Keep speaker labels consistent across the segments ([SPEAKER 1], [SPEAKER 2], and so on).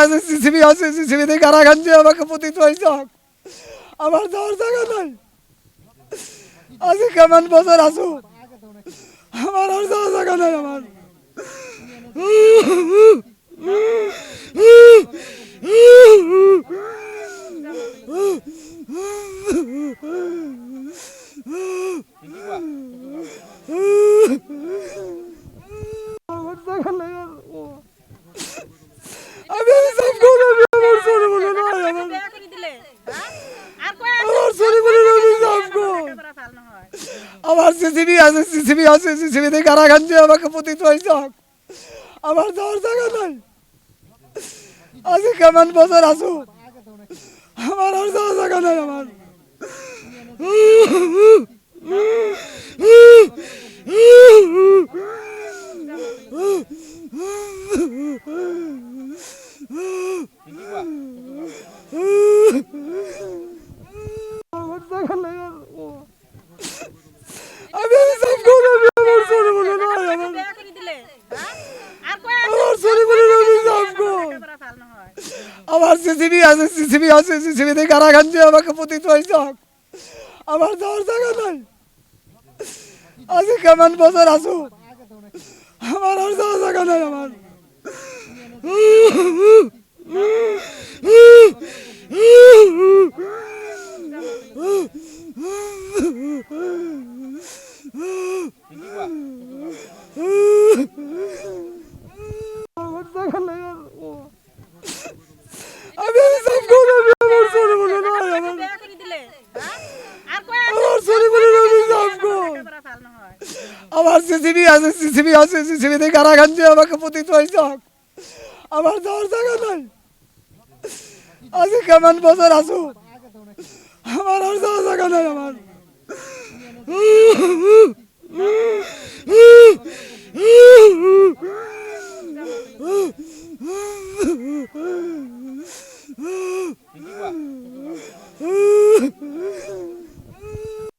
[SPEAKER 1] আছে সিসিবি আছে সিসিবিতে কারাগার যে আমাকে পতিত হয়েছে আমার যাওয়ার জায়গা নাই আজকে কেমন বছর আসো আমার আর যাওয়ার জায়গা নাই আমার আমার জায়গা নাই আর আমি সব করে আমার সরে বলে না আমার সরে বলে আমি সব আমার সিসিবি আছে সিসিবিতে কারাগার যে আমাকে পতিত হয়েছে আমার যাওয়ার জায়গা নাই আজকে কেমন বছর আসো আমার আর যাওয়ার জায়গা নাই আমার আমার জায়গা নাই আর আমি সব করে আমার সরে বলে না আমার সরে বলে আমি সব আমার সিসিবি আছে সিসিবিতে কারাগার যে আমাকে পতিত হয়েছে আমার যাওয়ার জায়গা নাই আজকে কেমন বছর আসো আমার আর যাওয়ার জায়গা নাই আমার আমার জায়গা নাই আর আমি সব করে আমার সরে বলে না আমার সরে বলে আমি সব আমার সিসিবি আছে সিসিবিতে কারাগার যে আমাকে পতিত হয়েছে আমার যাওয়ার জায়গা নাই আজকে কেমন বছর আসো আমার আর যাওয়ার জায়গা নাই আমার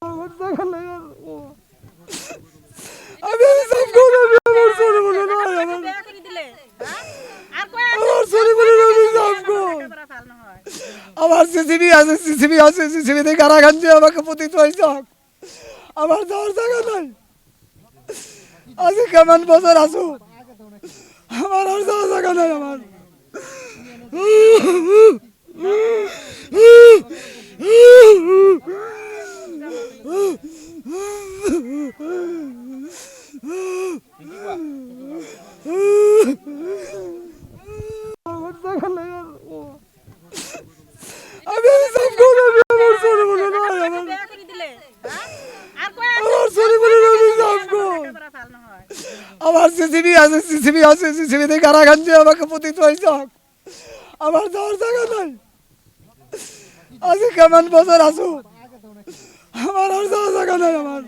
[SPEAKER 1] আমার জায়গা নাই আর আমি সব করে আমার সরে বলে না আমার সরে বলে আমি সব আমার সিসিবি আছে সিসিবিতে কারাগার যে আমাকে পতিত হয়েছে আমার যাওয়ার জায়গা নাই আজকে কেমন বছর আসো আমার আর যাওয়ার জায়গা নাই আমার আমার জায়গা নাই আর আমি সব করে আমার সরে বলে না আমার সরে বলে আমি সব আমার সিসিবি আছে সিসিবিতে কারাগার যে আমাকে পতিত হয়েছে আমার যাওয়ার জায়গা নাই আজকে কেমন বছর আসো আমার আর যাওয়ার জায়গা নাই আমার